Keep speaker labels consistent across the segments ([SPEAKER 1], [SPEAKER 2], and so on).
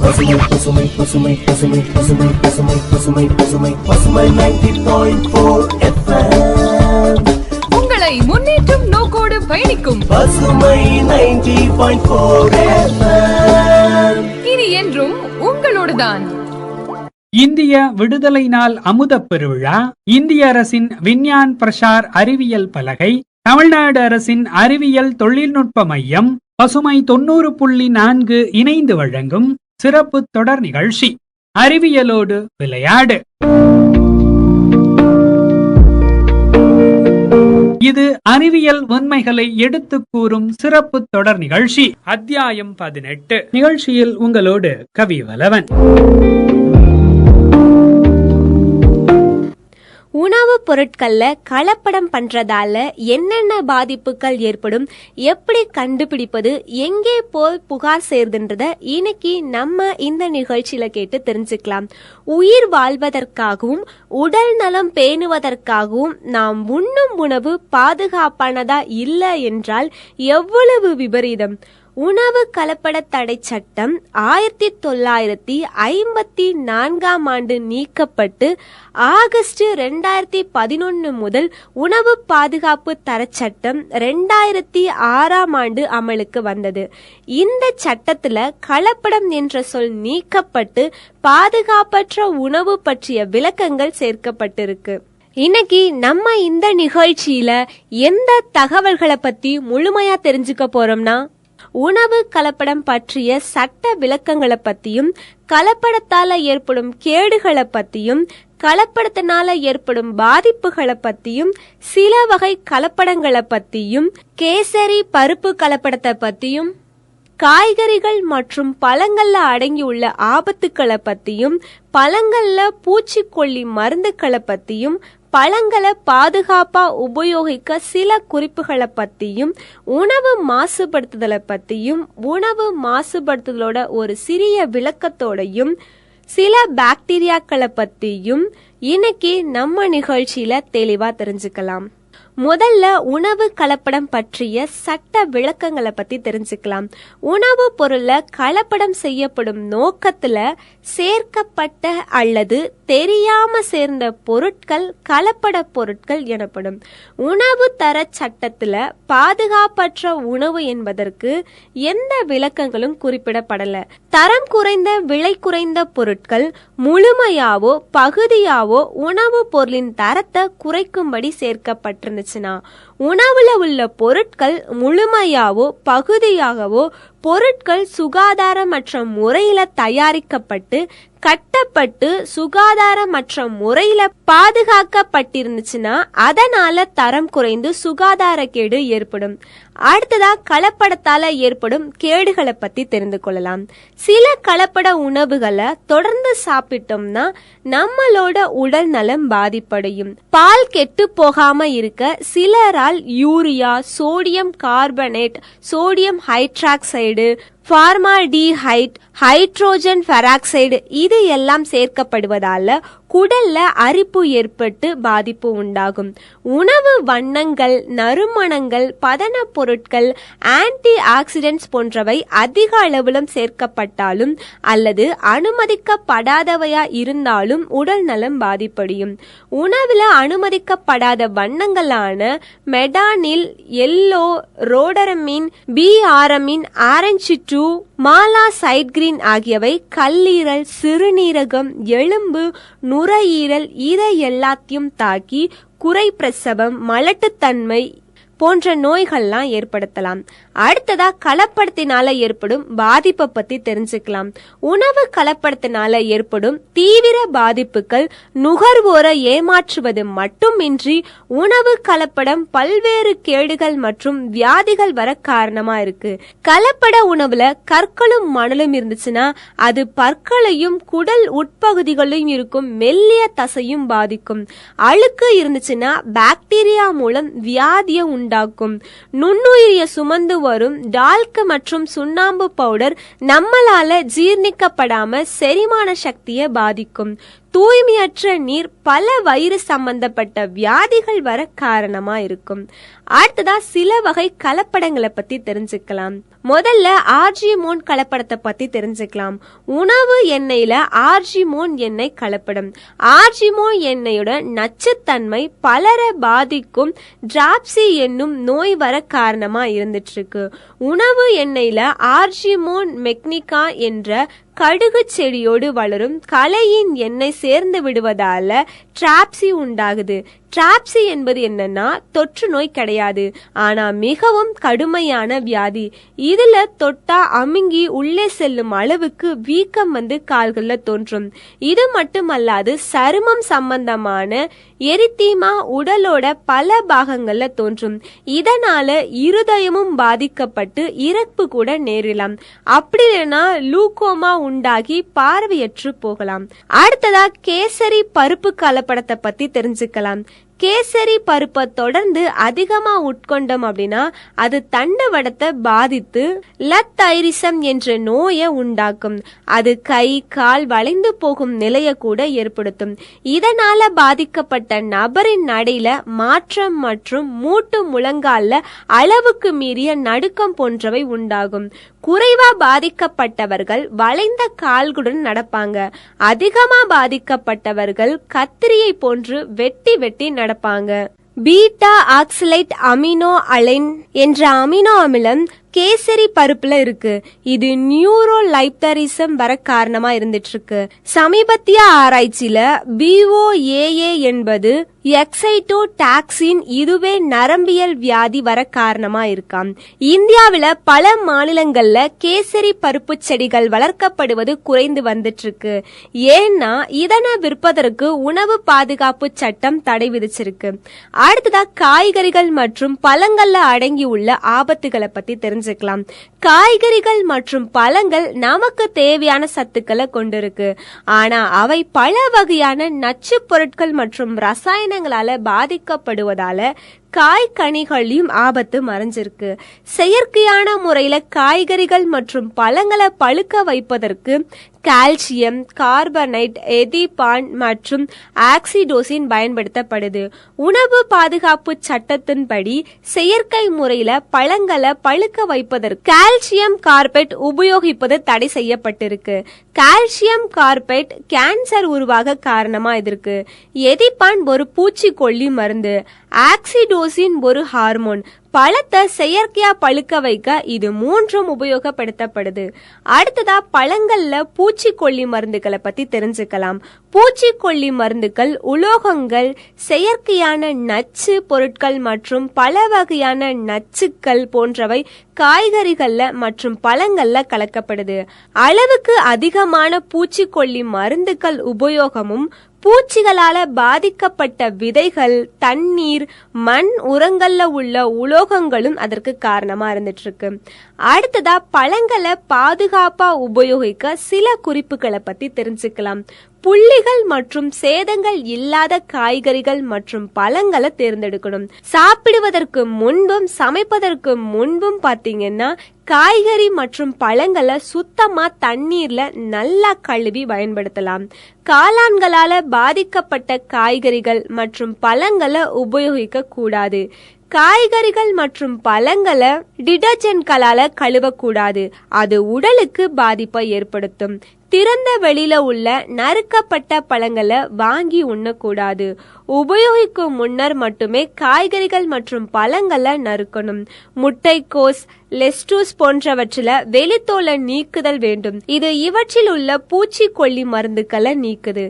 [SPEAKER 1] பசுமை பசுமை பசுமை பசுமை பசுமை பசுமை பசுமை பசுமை பசுமை 90.4 FM.
[SPEAKER 2] உங்களை முன்னேற்றும் நோக்கோடு பயணிக்கும்
[SPEAKER 1] பசுமை 90.4 FM.
[SPEAKER 2] இனி என்றும் உங்களோடுதான்.
[SPEAKER 3] இந்திய விடுதலை நாள் அமுதப் பெருவிழா, இந்திய அரசின் விஞ்ஞான் பிரசார் அறிவியல் பலகை, தமிழ்நாடு அரசின் அறிவியல் தொழில்நுட்ப மையம், பசுமை 90.4 இணைந்து வழங்கும் சிறப்பு தொடர் நிகழ்ச்சி அறிவியலோடு விளையாடு. இது அறிவியல் உண்மைகளை எடுத்துக் கூறும் சிறப்பு தொடர் நிகழ்ச்சி. அத்தியாயம் 18. நிகழ்ச்சியில் உங்களோடு கவிவலவன்.
[SPEAKER 4] உணவுப் பொருட்கள்ல கலப்படம் பண்றதால என்னென்ன பாதிப்புகள் ஏற்படும், எப்படி கண்டுபிடிப்பது, எங்கே போய் புகார் செய்யறதுன்றத இன்னைக்கு நம்ம இந்த நிகழ்ச்சியில கேட்டு தெரிஞ்சுக்கலாம். உயிர் வாழ்வதற்காகவும் உடல் நலம் பேணுவதற்காகவும் நாம் உண்ணும் உணவு பாதுகாப்பானதா இல்லை என்றால் எவ்வளவு விபரீதம். உணவு கலப்பட தடை சட்டம் 1954 நீக்கப்பட்டு ஆகஸ்ட் 2011 முதல் உணவு பாதுகாப்பு தரச்சட்டம் 2006 அமலுக்கு வந்தது. இந்த சட்டத்துல கலப்படம் என்ற சொல் நீக்கப்பட்டு பாதுகாப்பற்ற உணவு பற்றிய விளக்கங்கள் சேர்க்கப்பட்டிருக்கு. இன்னைக்கு நம்ம இந்த நிகழ்ச்சியில எந்த தகவல்களை பத்தி முழுமையா தெரிஞ்சுக்க போறோம்னா, உணவு கலப்படம் பற்றிய சட்ட விளக்கங்களை பத்தியும், கலப்படத்தால ஏற்படும் கேடுகளை பத்தியும், கலப்படத்தினால ஏற்படும் பாதிப்புகளை பத்தியும், சில வகை கலப்படங்களை பத்தியும், கேசரி பருப்பு கலப்படத்தை பத்தியும், காய்கறிகள் மற்றும் பழங்கள்ல அடங்கியுள்ள ஆபத்துக்களை பத்தியும், பழங்கள்ல பூச்சிக்கொல்லி மருந்துகளை பத்தியும், பழங்களை பாதுகாப்பா உபயோகிக்க சில குறிப்புகளை பத்தியும், உணவு மாசுபடுத்துதலை பத்தியும், உணவு மாசுபடுத்துதலோட ஒரு சிறிய விளக்கத்தோடையும், சில பாக்டீரியாக்களை பத்தியும் இன்னைக்கு நம்ம நிகழ்ச்சியில தெளிவா தெரிஞ்சுக்கலாம். முதல்ல உணவு கலப்படம் பற்றிய சட்ட விளக்கங்களை பத்தி தெரிஞ்சுக்கலாம். உணவு பொருள்ல கலப்படம் செய்யப்படும் நோக்கத்துல சேர்க்கப்பட்ட அல்லது தெரியாம சேர்ந்த பொருட்கள் கலப்பட பொருட்கள் எனப்படும். உணவு தர சட்டத்துல பாதுகாப்பற்ற உணவு என்பதற்கு எந்த விளக்கங்களும் குறிப்பிடப்படல. தரம் குறைந்த விலை குறைந்த பொருட்கள் முழுமையாவோ பகுதியாவோ உணவு பொருளின் தரத்தை குறைக்கும்படி சேர்க்கப்பட்டிருந்துச்சுன்னா, உணவுல உள்ள பொருட்கள் முழுமையாவோ பகுதியாகவோ பொருட்கள் சுகாதாரமற்ற முறையில தயாரிக்கப்பட்டு கட்டப்பட்டு சுகாதாரமற்ற முறையில பாதுகாக்கப்பட்டிருந்துச்சுன்னா அதனால தரம் குறைந்து சுகாதார கேடு ஏற்படும். அடுத்ததா கலப்படத்தால ஏற்படும் கேடுகளை பத்தி தெரிந்து கொள்ளலாம். சில கலப்பட உணவுகளை தொடர்ந்து சாப்பிட்டோம்னா நம்மளோட உடல் நலம் பாதிப்படையும். பால் கெட்டு போகாம இருக்க சிலரால் urea, sodium carbonate, sodium hydroxide, formaldehyde, hydrogen peroxide இது எல்லாம் சேர்க்கப்படுவதால குடல்ல அரிப்பு ஏற்பட்டு பாதிப்பு உண்டாகும். உணவு வண்ணங்கள், நறுமணங்கள், பதன பொருட்கள், ஆன்டி ஆக்சிடென்ட்ஸ் போன்றவை அதிக அளவிலும் சேர்க்கப்பட்டாலும் அல்லது அனுமதிக்கப்படாதவையா இருந்தாலும் உடல் நலம் பாதிப்படையும். உணவுல அனுமதிக்கப்படாத வண்ணங்களான மெடானில், எல்லோ, ரோடரமின், பிஆரமின், ஆரஞ்சு 2, மாலா சைட்கிரீன் ஆகியவை கல்லீரல், சிறுநீரகம், எலும்பு, நுரையீரல் இதை எல்லாத்தையும் தாக்கி குறை பிரசவம், மலட்டுத்தன்மை போன்ற நோய்கள்லாம் ஏற்படுத்தலாம். அடுத்ததா கலப்படத்தினால ஏற்படும் பாதிப்பை பத்தி தெரிஞ்சுக்கலாம். உணவு கலப்படத்தினால ஏற்படும் தீவிர பாதிப்புகள் நுகர்வோரை ஏமாற்றுவது மட்டுமின்றி உணவு கலப்படம் பல்வேறு கேடுகள் மற்றும் வியாதிகள் வர காரணமா இருக்கு. கலப்பட உணவுல கற்களும் மணலும் இருந்துச்சுன்னா அது பற்களையும் குடல் உட்பகுதிகளையும் இருக்கும் மெல்லிய தசையும் பாதிக்கும். அழுக்கு இருந்துச்சுன்னா பாக்டீரியா மூலம் வியாதியை உண்டாக்கும். நுண்ணுயிரிய சுமந்து வரும் டால்க் மற்றும் சுண்ணாம்பு பவுடர் நம்மளால ஜீர்ணிக்கப்படாம செரிமான சக்தியை பாதிக்கும். தூய்மையற்ற நீர் பல வயிறு சம்பந்தப்பட்ட வியாதிகள் வர காரணமா இருக்கும். அடுத்ததா சில வகை கலப்படங்களை பத்தி தெரிஞ்சுக்கலாம். முதல்ல ஆர்ஜிமோன் கலப்படத்தை பத்தி தெரிஞ்சுக்கலாம். உணவு எண்ணெயில ஆர்ஜிமோன் எண்ணெய் கலப்படம். ஆர்ஜிமோன் எண்ணெயோட நச்சுத்தன்மை பலரை பாதிக்கும் டிராப்சி என்னும் நோய் வர காரணமா இருந்துட்டு இருக்கு. உணவு எண்ணெயில ஆர்ஜிமோன் மெக்னிகா என்ற கடுகு செடியோடு வளரும் களையின் எண்ணெய் சேர்ந்து விடுவதால டிராப்சி உண்டாகுது. டிராப்சி என்பது என்னன்னா தொற்று நோய் கிடையாது, ஆனா மிகவும் கடுமையான வியாதி. இதுல தொட்டா அமுங்கி உள்ளே செல்லும் அளவுக்கு வீக்கம் வந்து கால்கள்ல தோன்றும். இது மட்டுமல்லாது சருமம் சம்பந்தமான எரித்தீமா உடலோட பல பாகங்கள்ல தோன்றும். இதனால இருதயமும் பாதிக்கப்பட்டு இறப்பு கூட நேரலாம். அப்படி இல்லைன்னா லூகோமா உண்டாகி பார்வையற்று போகலாம். அடுத்ததா கேசரி பருப்பு கலப்படத்தை பத்தி தெரிஞ்சுக்கலாம். கேசரி பருப்பை தொடர்ந்து அதிகமா உட்கொண்டோம் அப்படின்னா அது தண்டவடத்தை பாதித்து லத்தைரிசம் என்ற நோயை உண்டாக்கும். அது கை கால் வளைந்து போகும் நிலையை கூட ஏற்படுத்தும். இதனால பாதிக்கப்பட்ட நபரின் நடையில மாற்றம் மற்றும் மூட்டு முழங்கால அளவுக்கு மீறிய நடுக்கம் போன்றவை உண்டாகும். குறைவா பாதிக்கப்பட்டவர்கள் வளைந்த கால்களுடன் நடப்பாங்க. அதிகமா பாதிக்கப்பட்டவர்கள் கத்திரியை போன்று வெட்டி வெட்டி நடப்பாங்க. பீட்டா ஆக்சலைட் அமினோ அலைன் என்ற அமினோ அமிலம் கேசரி பருப்புல இருக்கு. இது நியூரோலைப்தரிசம் வர காரணமா இருந்துட்டு இருக்கு. சமீபத்திய ஆராய்ச்சியில BOAA என்பது எக்ஸைட்டோடாக்சின், இதுவே நரம்பியல் வியாதி வர காரணமா இருக்காம். இந்தியாவில பல மாநிலங்கள்ல கேசரி பருப்பு செடிகள் வளர்க்கப்படுவது குறைந்து வந்துட்டு இருக்கு. ஏன்னா இதனை விற்பதற்கு உணவு பாதுகாப்பு சட்டம் தடை விதிச்சிருக்கு. அடுத்ததா காய்கறிகள் மற்றும் பழங்கள்ல அடங்கியுள்ள ஆபத்துகளை பத்தி தெரிஞ்சுக்கலாம். காய்கறிகள் மற்றும் பழங்கள் நமக்கு தேவையான சத்துக்களை கொண்டிருக்கு. ஆனா அவை பல வகையான நச்சு பொருட்கள் மற்றும் ரசாயனங்களால பாதிக்கப்படுவதால காய்கனிகளையும் ஆபத்து மறைஞ்சிருக்கு. செயற்கையான முறையில காய்கறிகள் மற்றும் பழங்களை பழுக்க வைப்பதற்கு கால்சியம் கார்பனேட், எதிபான் மற்றும் ஆக்சிடோசின் பயன்படுத்தப்படுது. உணவு பாதுகாப்பு சட்டத்தின்படி செயற்கை முறையில பழங்களை பழுக்க வைப்பதற்கு கால்சியம் கார்பேட் உபயோகிப்பது தடை செய்யப்பட்டிருக்கு. கால்சியம் கார்பேட் கேன்சர் உருவாக காரணமா இருக்கு. எதிபான் ஒரு பூச்சிக்கொல்லி மருந்து, ஆக்சிடோசின் ஒரு ஹார்மோன். பழத்தை செயற்கையா பழுக்க வைக்க இது மூன்றும் உபயோகப்படுத்தப்படுது. அடுத்ததா பழங்கள்ல பூச்சிக்கொல்லி மருந்துகளை பத்தி தெரிஞ்சுக்கலாம். பூச்சிக்கொல்லி மருந்துகள் உலோகங்கள், செயற்கையான நச்சு பொருட்கள் மற்றும் பல வகையான நச்சுக்கள் போன்றவை காய்கறிகள்ல மற்றும் பழங்கள்ல கலக்கப்படுது. அளவுக்கு அதிகமான பூச்சிக்கொல்லி மருந்துகள் உபயோகமும் பூச்சிகளால பாதிக்கப்பட்ட விதைகள், தண்ணீர், மண், உரங்கள்ல உள்ள உலோகங்களும் அதற்கு காரணமா இருந்துட்டு இருக்கு. அடுத்ததா பழங்களை பாதுகாப்பா உபயோகிக்க சில குறிப்புகளை பத்தி தெரிஞ்சுக்கலாம். புள்ளிகள் மற்றும் சேதங்கள் இல்லாத காய்கறிகள் மற்றும் பழங்களை தேர்ந்தெடுக்கணும். சாப்பிடுவதற்கு முன்பும் சமைப்பதற்கு முன்பும் பாத்தீங்கன்னா காய்கறி மற்றும் பழங்களை சுத்தமா தண்ணீர்ல நல்லா கழுவி பயன்படுத்தலாம். காளான்களால பாதிக்கப்பட்ட காய்கறிகள் மற்றும் பழங்களை உபயோகிக்க கூடாது. காய்கறிகள் மற்றும் பழங்களை டிடர்ஜென்ட்களால கழுவக்கூடாது, அது உடலுக்கு பாதிப்பை ஏற்படுத்தும். திறந்த வெளியில உள்ள நறுக்கப்பட்ட பழங்களை வாங்கி உண்ணக்கூடாது. உபயோகிக்கும் முன்னர் மட்டுமே காய்கறிகள் மற்றும் பழங்களை நறுக்கணும். முட்டைக்கோஸ், லெஸ்டூஸ் போன்றவற்றில வெளித்தோலை நீக்குதல் வேண்டும். இது இவற்றில் உள்ள பூச்சிக்கொல்லி மருந்துகளை நீக்குது.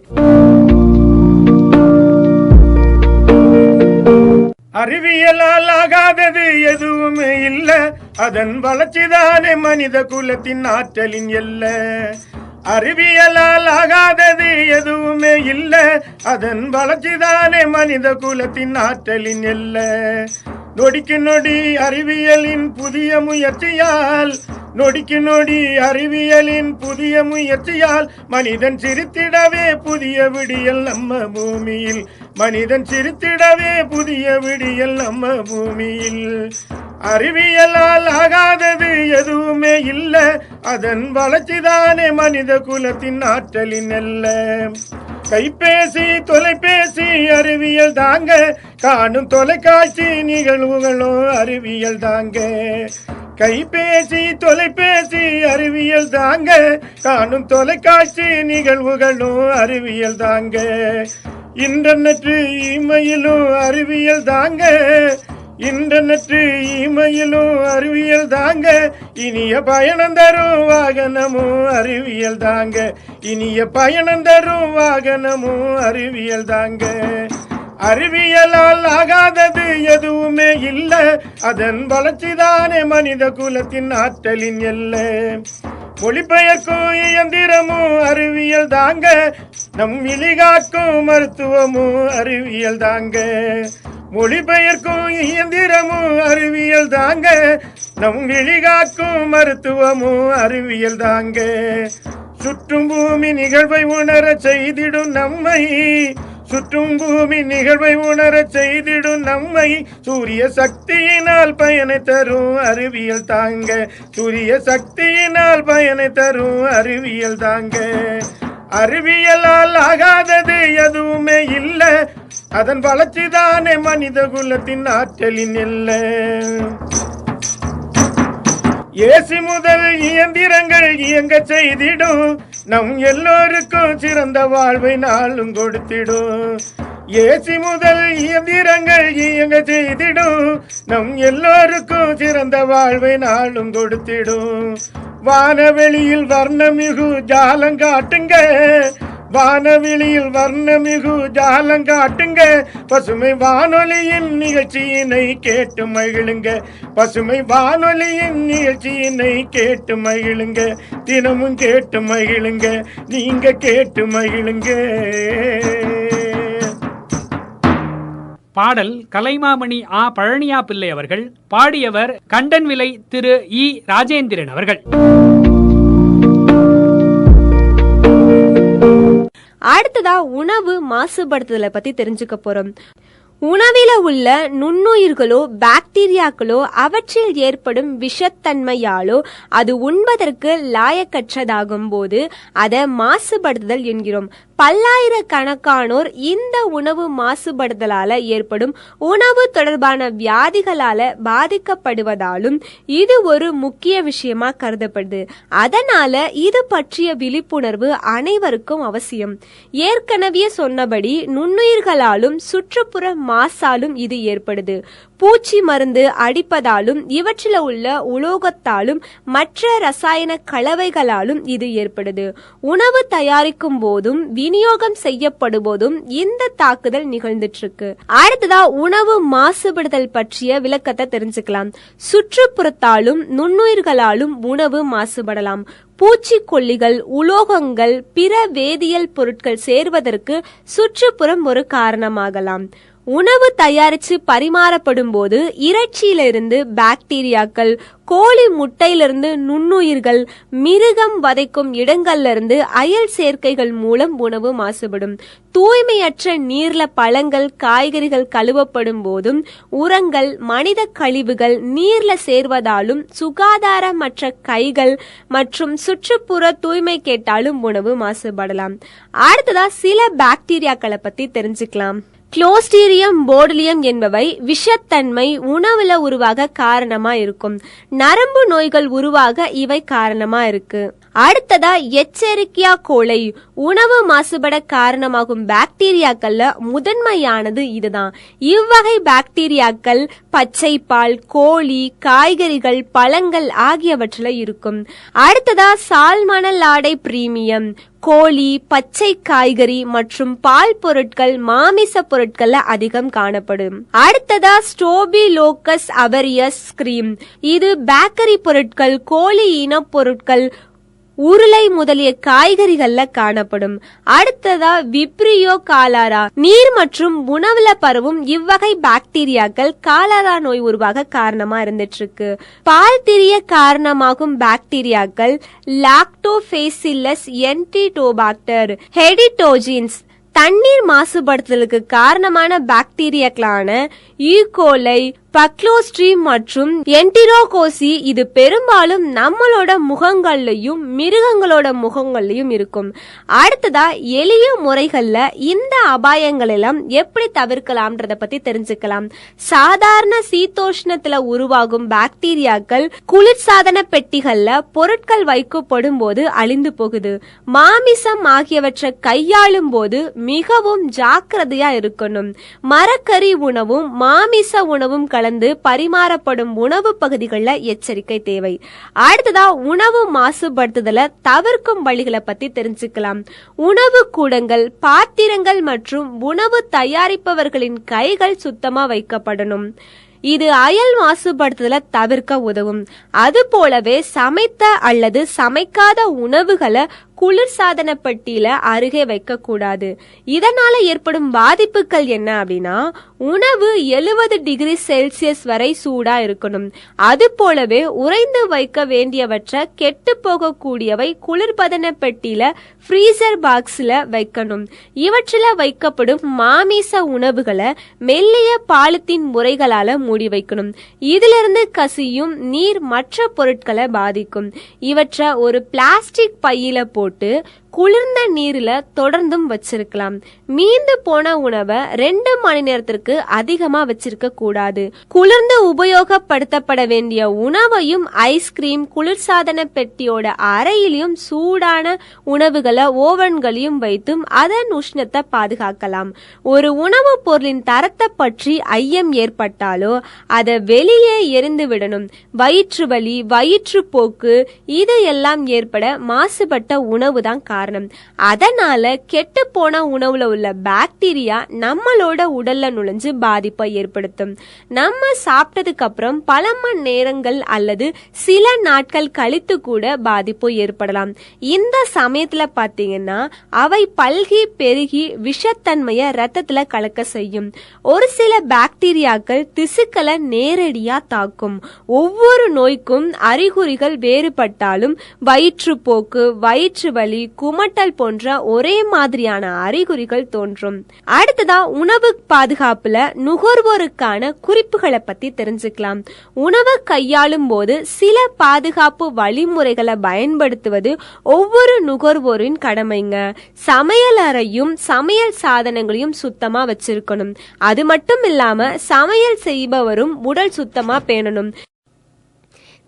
[SPEAKER 5] அறிவியலால் ஆகாதது எதுவுமே இல்ல, அதன் வளர்ச்சிதானே மனித குலத்தின் ஆற்றலின் எல்ல. அறிவியலால் ஆகாதது எதுவுமே இல்ல, அதன் வளர்ச்சிதானே மனித குலத்தின் ஆற்றலின் எல்ல. நொடிக்கு நொடி அறிவியலின் புதிய முயற்சியால், நொடிக்கு நொடி அறிவியலின் புதிய முயற்சியால் மனிதன் சிரித்திடவே புதிய விடியல் நம்ம பூமியில். மனிதன் சிரித்திடவே புதிய விடியல் நம்ம பூமியில். அறிவியலால் ஆகாதது எதுவுமே இல்ல, அதன் வளர்ச்சிதானே மனித குலத்தின் ஆற்றலின் எல்ல. கைபேசி தொலைபேசி அறிவியல் தாங்க, காணும் தொலைக்காட்சி நிகழ்வுகளோ அறிவியல் தாங்க. கைபேசி தொலைபேசி அறிவியல் தாங்க, காணும் தொலைக்காட்சி நிகழ்வுகளும் அறிவியல் தாங்க, இன்டர்நெட் இமெயிலும் அறிவியல் தாங்க, இன்டர்நெட் இமெயிலும் அறிவியல் தாங்க, இனிய பயணம் தரும் வாகனமும் அறிவியல் தாங்க, இனிய பயணம் தரும் வாகனமும் அறிவியல் தாங்க. அறிவியலால் ஆகாதது எதுவுமே இல்ல, அதன் வளர்ச்சிதானே மனித குலத்தின் ஆற்றலின் எல்லை. மொழிபெயர்க்கும் இயந்திரமும் அறிவியல் தாங்க, நம் விழிகாக்கும் மருத்துவமும் அறிவியல் தாங்க, மொழிபெயர்க்கும் இயந்திரமும் அறிவியல் தாங்க, நம் விழிகாக்கும் மருத்துவமும் அறிவியல் தாங்க. சுற்றும் பூமி நிகழ்வை உணர செய்திடும் நம்மை, சுற்றும் பூமி நிகழ்வை உணர செய்திடும் நம்மை, சூரிய சக்தியினால் பயனை தரும் அறிவியல் தாங்க, சூரிய சக்தியினால் பயனை தரும் அறிவியல் தாங்க. அறிவியலால் ஆகாதது எதுவுமே இல்ல, அதன் வளர்ச்சிதானே மனித குலத்தின் ஆற்றலின் எல்லை. ஏசி முதல் இயந்திரங்கள் இயங்க செய்திடும், நம் எல்லோருக்கும் சிறந்த வாழ்வை நாளும் கொடுத்திடும். ஏசி முதல் இயந்திரங்கள் இயங்க செய்திடும், நம் எல்லோருக்கும் சிறந்த வாழ்வை நாளும் கொடுத்திடும். வானவெளியில் வர்ணமிகு ஜாலங்காட்டுங்க, வானவெளியில் வர்ணமிகு ஜாலங்காட்டுங்க, பசுமை வானொலியின் நிகழ்ச்சியினை கேட்டு மகிழுங்க, பசுமை வானொலியின் நிகழ்ச்சியினை கேட்டு மகிழுங்க, தினமும் கேட்டு மகிழுங்க, நீங்க கேட்டு மகிழுங்க.
[SPEAKER 3] பாடல் கலைமாமணி ஆ பழனியா பிள்ளை அவர்கள் பாடியவர் கண்டன்விலை திரு இ ராஜேந்திரன் அவர்கள்.
[SPEAKER 4] அடுத்ததா உணவு மாசுபடுத்துதலை பத்தி தெரிஞ்சுக்க போறோம். உணவில உள்ள நுண்ணுயிர்களோ பாக்டீரியாக்களோ அவற்றில் ஏற்படும் விஷத்தன்மையாலோ அது உண்பதற்கு லாயக்கற்றதாகும் போது அதை மாசுபடுத்துதல் என்கிறோம். பல்லாயிரக்கணக்கானோர் இந்த உணவு மாசுபடுதலால ஏற்படும் உணவு தொடர்பான வியாதிகளால பாதிக்கப்படுவதாலும் இது ஒரு முக்கிய விஷயமா கருதப்படுது. அதனால இது பற்றிய விழிப்புணர்வு அனைவருக்கும் அவசியம். ஏற்கனவே சொன்னபடி நுண்ணுயிர்களாலும் சுற்றுப்புற மாசாலும் இது ஏற்படுது. பூச்சி மருந்து அடிப்பதாலும் இவற்றில் உள்ள உலோகத்தாலும் மற்ற ரசாயன கலவைகளாலும் இது ஏற்படுது. உணவு தயாரிக்கும் போதும் விநியோகம் செய்யப்படும்போதும் இந்த தாக்குதல் நிகழ்ந்துட்டு இருக்கு. அடுத்ததா உணவு மாசுபடுதல் பற்றிய விளக்கத்தை தெரிஞ்சுக்கலாம். சுற்றுப்புறத்தாலும் நுண்ணுயிர்களாலும் உணவு மாசுபடலாம். பூச்சிக்கொல்லிகள், உலோகங்கள், பிற வேதியியல் பொருட்கள் சேர்வதற்கு சுற்றுப்புறம் ஒரு காரணமாகலாம். உணவு தயாரித்து பரிமாறப்படும் போது இறைச்சியிலிருந்து பாக்டீரியாக்கள், கோழி முட்டையிலிருந்து நுண்ணுயிர்கள், மிருகம் வதைக்கும் இடங்கள்ல இருந்து அயல் சேர்க்கைகள் மூலம் உணவு மாசுபடும். தூய்மையற்ற நீர்ல பழங்கள், காய்கறிகள் கழுவப்படும் போதும், உரங்கள், மனித கழிவுகள் நீர்ல சேர்வதாலும், சுகாதாரமற்ற கைகள் மற்றும் சுற்றுப்புற தூய்மை கேட்டாலும் உணவு மாசுபடலாம். அடுத்ததா சில பாக்டீரியாக்களை பத்தி தெரிஞ்சுக்கலாம். கிளோஸ்டீரியம் போடுலியம் என்பவை விஷத்தன்மை உணவுல உருவாக காரணமா இருக்கும். நரம்பு நோய்கள் உருவாக இவை காரணமா இருக்கு. அடுத்ததா எச்சரிக்கையா கோலை உணவு மாசுபட காரணமாகும் பாக்டீரியாக்கள்ல முதன்மையானது இதுதான். இவ்வகை பாக்டீரியாக்கள் பச்சை பால், கோழி, காய்கறிகள், பழங்கள் ஆகியவற்றில இருக்கும். அடுத்ததா சால்மனல்லாடை பிரீமியம் கோழி, பச்சை காய்கறி மற்றும் பால் பொருட்கள், மாமிச பொருட்கள்ல அதிகம் காணப்படும். அடுத்ததா ஸ்ட்ரோபிலோகஸ் அவரியஸ் கிரீம். இது பேக்கரி பொருட்கள், கோழி இன பொருட்கள், உருளை முதலிய காய்கறிகள்ல காணப்படும். அடுத்ததா விப்ரியோ காலாரா. நீர் மற்றும் உணவுல பரவும் இவ்வகை பாக்டீரியாக்கள் காலரா நோய் உருவாக காரணமா இருந்துட்டு இருக்கு. பால் திரிய காரணமாகும் பாக்டீரியாக்கள் லாக்டோபேசில்லஸ் என்டிடோபாக்டர், ஹெடிடோஜின்ஸ். தண்ணீர் மாசுபடுத்தலுக்கு காரணமான பாக்டீரியாக்களான ஈகோலை, பக்லோஸ்ட்ரீம் மற்றும் என்டிரோகோசி. இது பெரும்பாலும் நம்மளோட முகங்கள்லயும் மிருகங்களோட முகங்கள்லயும் இருக்கும். அடுத்ததா எளிய முறைகள்ல இந்த அபாயங்கள் எல்லாம் எப்படி தவிர்க்கலாம்ன்றத பத்தி தெரிஞ்சுக்கலாம். சாதாரண சீதோஷ்ணத்துல உருவாகும் பாக்டீரியாக்கள் குளிர்சாதன பெட்டிகள்ல பொருட்கள் வைக்கப்படும் போது அழிந்து போகுது. மாமிசம் ஆகியவற்றை கையாளும் போது மிகவும் ஜாக்கிரதையா இருக்கணும். மரக்கறி உணவும் மாமிச உணவும் கலந்து பரிமாறப்படும் உணவு பகுதிகளில் எச்சரிக்கை தேவை. அடுத்ததா உணவு மாசுபடுத்துதல தவிர்க்கும் வழிகளை பத்தி தெரிஞ்சுக்கலாம். உணவு கூடங்கள், பாத்திரங்கள் மற்றும் உணவு தயாரிப்பவர்களின் கைகள் சுத்தமா வைக்கப்படணும். இது அயல் மாசுபடுத்துதலை தவிர்க்க உதவும். அது போலவே சமைத்த அல்லது சமைக்காத உணவுகளை குளிர்சாதன பெட்டியில அருகே வைக்க கூடாது. இதனால ஏற்படும் பாதிப்புகள் என்ன அப்படின்னா, உணவு 70 டிகிரி செல்சியஸ் வரை சூடா இருக்கணும். அது போலவே உறைந்து வைக்க வேண்டியவற்றை கெட்டு போகக்கூடியவை குளிர்பதன பெட்டியில ஃப்ரீசர் பாக்ஸ்ல வைக்கணும். இவற்றில வைக்கப்படும் மாமிச உணவுகளை மெல்லிய பாலித்தீன் முறைகளால மூடி வைக்கணும். இதிலிருந்து கசியும் நீர் மற்ற பொருட்களை பாதிக்கும். இவற்றை ஒரு பிளாஸ்டிக் பையில போட்டு குளிர்ந்த நீர்ல தொடர்ந்தும் வச்சிருக்கலாம். மீந்து போன உணவை 2 மணி நேரத்திற்கு அதிகமா வச்சிருக்க கூடாது. குளிர்ந்து உபயோகப்படுத்தப்பட வேண்டிய உணவையும் ஐஸ்கிரீம் குளிர்சாதன பெட்டியோட அறையிலும் சூடான உணவுகளை ஓவன்களையும் வைத்தும் அதன் உஷ்ணத்தை பாதுகாக்கலாம். ஒரு உணவுப் பொருளின் தரத்தை பற்றி ஐயம் ஏற்பட்டாலோ அதை வெளியே எரிந்து விடணும். வயிற்று வலி, வயிற்றுப்போக்கு இது எல்லாம் ஏற்பட மாசுபட்ட உணவு தான் காரணம். அதனால கெட்டு போன உணவுல உள்ள பாக்டீரியா நம்மளோட உடல்ல நுழைஞ்சு பாதிப்பை ஏற்படுத்தும். நம்ம சாப்பிட்டதுக்கு அப்புறம் பல மணி நேரங்கள் அல்லது சில நாட்கள் கழித்து கூட பாதிப்பு ஏற்படலாம். இந்த சமயத்துல பாத்தீங்கன்னா அவை பல்கி பெருகி விஷத்தன்மைய ரத்தத்துல கலக்க செய்யும். ஒரு சில பாக்டீரியாக்கள் திசுக்களை நேரடியா தாக்கும். ஒவ்வொரு நோய்க்கும் அறிகுறிகள் வேறுபட்டாலும் வயிற்றுப்போக்கு, வயிற்று வலி, குமட்டல் போன்ற ஒரே மாதிரியான அறிகுறிகள் தோன்றும். அடுத்ததா உணவு பாதுகாப்புல நுகர்வோருக்கான குறிப்புகளை பத்தி தெரிஞ்சுக்கலாம். உணவை கையாளும் போது சில பாதுகாப்பு வழிமுறைகளை பயன்படுத்துவது ஒவ்வொரு நுகர்வோரின் கடமைங்க. சமையல் அறையும் சமையல் சாதனங்களையும் சுத்தமா வச்சிருக்கணும். அது மட்டும் இல்லாம சமையல் செய்பவரும் உடல் சுத்தமா பேணணும்.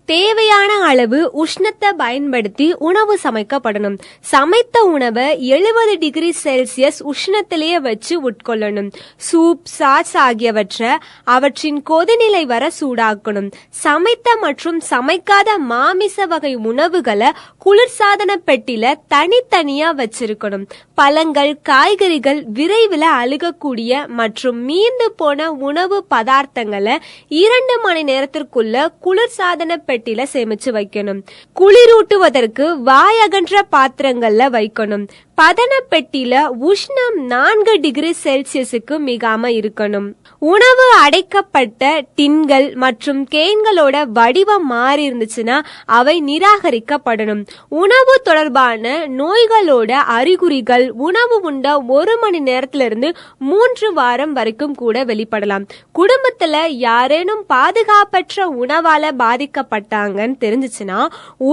[SPEAKER 4] தேவையான அளவு உஷ்ணத்தை பயன்படுத்தி உணவு சமைக்கப்படணும். சமைத்த உணவை 70 டிகிரி செல்சியஸ் உஷ்ணத்திலேயே வச்சு உட்கொள்ளணும். சூப், சாஸ் ஆகியவற்றை அவற்றின் கொதிநிலை வர சூடாக்கணும். சமைத்த மற்றும் சமைக்காத மாமிச வகை உணவுகளை குளிர்சாதன பெட்டியில தனித்தனியா வச்சிருக்கணும். பழங்கள், காய்கறிகள், விரைவில் அழுகக்கூடிய மற்றும் மீந்து போன உணவு பதார்த்தங்களை 2 மணி நேரத்திற்குள்ள குளிர்சாதன பெட்டியில சேமிச்சு வைக்கணும். குளிரூட்டுவதற்கு வாயகன்ற பாத்திரங்கள்ல வைக்கணும். பதன பெட்டியில உஷ்ணம் 4 டிகிரி செல்சியஸுக்கு மிகாம இருக்கணும். உணவு அடைக்கப்பட்ட டின்கள் மற்றும் கேன்களோட வடிவம் மாறி இருந்துச்சுன்னா அவை நிராகரிக்கப்படணும். உணவு தொடர்பான நோய்களோட அறிகுறிகள் உணவு உண்ட 1 மணி நேரத்திலிருந்து 3 வாரம் வரைக்கும் கூட வெளிப்படலாம். குடும்பத்துல யாரேனும் பாதுகாப்பற்ற உணவால பாதிக்கப்பட்டாங்கன்னு தெரிஞ்சிச்சுன்னா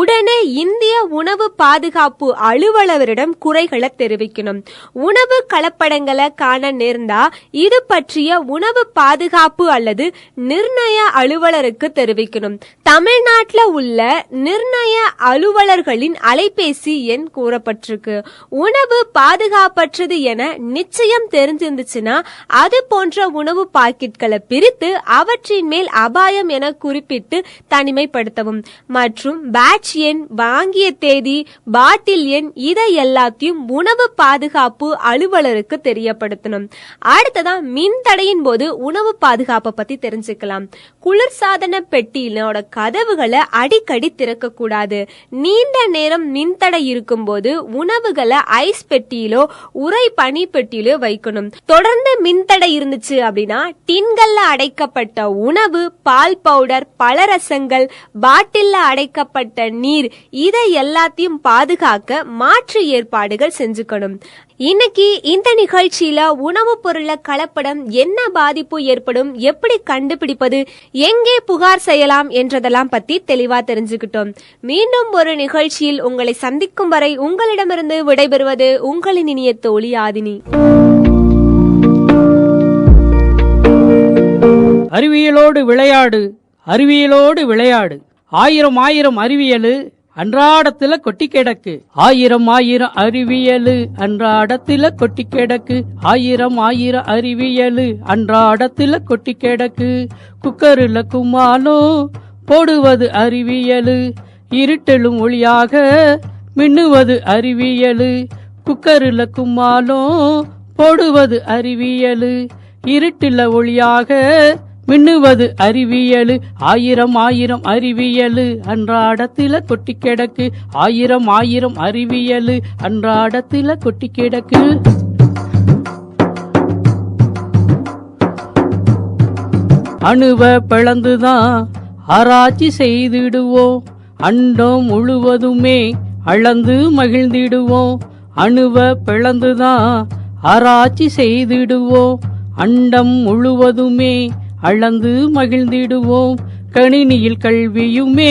[SPEAKER 4] உடனே இந்திய உணவு பாதுகாப்பு அலுவலரிடம் குறைகளை தெரிவிக்கணும். உணவு கலப்படங்களை காண நேர்ந்தா இது பற்றிய உணவு பாதுகாப்பு அல்லது நிர்ணய அலுவலருக்கு தெரிவிக்கணும். தமிழ்நாட்டில் உள்ள நிர்ணய அலுவலர்களின் அலைபேசி எண் கூறப்பட்டிருக்கு. உணவு பாதுகாப்பற்றது என நிச்சயம் தெரிஞ்சிருந்துச்சுன்னா அது போன்ற உணவு பாக்கெட்களை பிரித்து அவற்றின் மேல் அபாயம் என குறிப்பிட்டு தனிமைப்படுத்தவும். மற்றும் பேட்ச் எண், வாங்கிய தேதி, பாட்டில் எண் இதை எல்லாத்தையும் உணவு பாதுகாப்பு அலுவலருக்கு தெரியப்படுத்தணும். அடுத்ததான் மின்தடையின் போது உணவு பாதுகாப்பை பத்தி தெரிஞ்சுக்கலாம். குளிர்சாதன பெட்டியிலோட கதவுகளை அடிக்கடி திறக்க கூடாது. நீண்ட நேரம் மின்தடை இருக்கும் போது உணவுகளை ஐஸ் பெட்டியிலோ உறை பனி பெட்டியிலோ வைக்கணும். தொடர்ந்து மின்தடை இருந்துச்சு அப்படின்னா டின்கள்ல அடைக்கப்பட்ட உணவு, பால் பவுடர், பழரசங்கள், பாட்டில்ல அடைக்கப்பட்ட நீர் இதை எல்லாத்தையும் பாதுகாக்க மாற்று ஏற்பாடுகள் செஞ்சுக்கணும். இன்னைக்கு இந்த நிகழ்ச்சியில உணவுப் பொருள்ல கலப்படம் என்ன பாதிப்பு ஏற்படும், எப்படி கண்டுபிடிப்பது, எங்கே புகார் செய்யலாம் என்றதெல்லாம் பத்தி தெளிவா தெரிஞ்சுக்கிட்டோம். மீண்டும் ஒரு நிகழ்ச்சியில் உங்களை சந்திக்கும் வரை உங்களிடமிருந்து விடைபெறுவது உங்களின் இனிய தோழி ஆதினி.
[SPEAKER 6] அறிவியலோடு விளையாடு, அறிவியலோடு விளையாடு. ஆயிரம் ஆயிரம் அறிவியலு அன்றாடத்துல கொட்டி கிடக்கு. ஆயிரம் ஆயிரம் அறிவியலு அன்றாடத்துல கொட்டி கிடக்கு. ஆயிரம் ஆயிரம் அறிவியலு அன்றாடத்துல கொட்டி கிடக்கு. குக்கருல கும்மாலும் போடுவது அறிவியலு, இருட்டலும் ஒளியாக மின்னுவது அறிவியலு. குக்கருல கும்மாலும் போடுவது அறிவியலு, இருட்டுல ஒளியாக மின்னுவது அறிவியலு. ஆயிரம் ஆயிரம் அறிவியலு அன்றாடத்தில கொட்டி கிடக்கு. ஆயிரம் ஆயிரம் அறிவியலு அன்றாடத்தில கொட்டி கிடக்கு. அணுவ பிளந்துதான் ஆராய்ச்சி செய்திடுவோம், அண்டம் முழுவதுமே அளந்து மகிழ்ந்திடுவோம். அணுவ பிளந்துதான் ஆராய்ச்சி செய்திடுவோம், அண்டம் முழுவதுமே அளந்து மகிழ்ந்திடுவோம். கணினியில் கல்வியுமே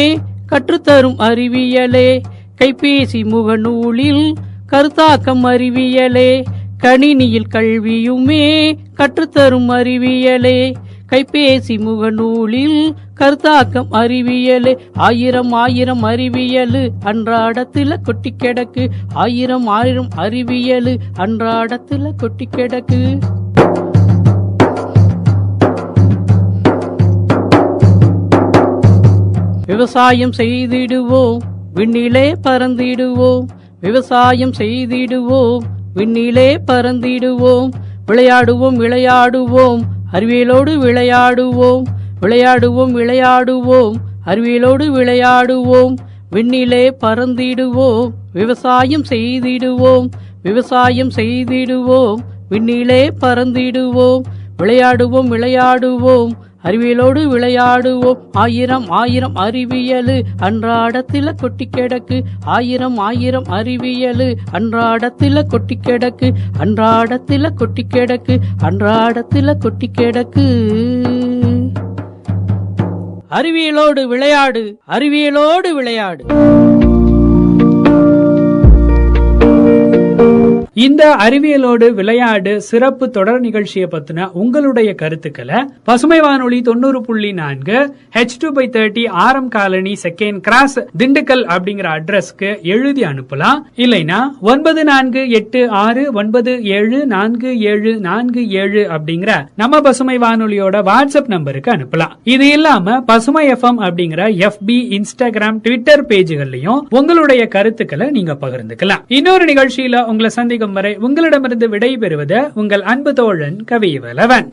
[SPEAKER 6] கற்றுத்தரும் அறிவியலே, கைபேசி முகநூலில் கருத்தாக்கம் அறிவியலே. கணினியில் கல்வியுமே கற்றுத்தரும் அறிவியலே, கைபேசி முகநூலில் கருத்தாக்கம் அறிவியலே. ஆயிரம் ஆயிரம் அறிவியலு அன்றாடத்துல கொட்டி கிடக்கு. ஆயிரம் ஆயிரம் அறிவியலு அன்றாடத்துல கொட்டி கிடக்கு. விவசாயம் செய்திடுவோம், விண்ணிலே பறந்திடுவோம். விவசாயம் செய்திடுவோம், விண்ணிலே பறந்திடுவோம். விளையாடுவோம் விளையாடுவோம், அறிவியலோடு விளையாடுவோம். விளையாடுவோம் விளையாடுவோம், அறிவியலோடு விளையாடுவோம். விண்ணிலே பறந்திடுவோம், விவசாயம் செய்திடுவோம். விவசாயம் செய்திடுவோம், விண்ணிலே பறந்திடுவோம். விளையாடுவோம் விளையாடுவோம், அறிவியலோடு விளையாடுவோம். ஆயிரம் ஆயிரம் அறிவியலு அன்றாடத்தில கொட்டி கிடக்கு. ஆயிரம் ஆயிரம் அறிவியலு அன்றாடத்தில கொட்டி கிடக்கு. அன்றாடத்தில கொட்டி கிடக்கு. அன்றாடத்தில கொட்டி கிடக்கு. அறிவியலோடு விளையாடு, அறிவியலோடு விளையாடு.
[SPEAKER 3] இந்த அறிவியலோடு விளையாடு சிறப்பு தொடர் நிகழ்ச்சியை பத்தின உங்களுடைய கருத்துக்களை பசுமை வானொலி 90.4 H2/30 ஆரம் காலனி செகண்ட் கிராஸ் திண்டுக்கல் அப்படிங்கிற அட்ரஸ்க்கு எழுதி அனுப்பலாம். இல்லைன்னா 9486974747 அப்படிங்கிற நம்ம பசுமை வானொலியோட வாட்ஸ்அப் நம்பருக்கு அனுப்பலாம். இது இல்லாம பசுமை FM அப்படிங்கிற FB, இன்ஸ்டாகிராம், ட்விட்டர் பேஜ்கள்லயும் உங்களுடைய கருத்துக்களை நீங்க பகிர்ந்துக்கலாம். இன்னொரு நிகழ்ச்சியில உங்களை சந்திக்கும் வரை உங்களிடமிருந்து விடை பெறுவது உங்கள் அன்பு தோழன் கவிவலவன்.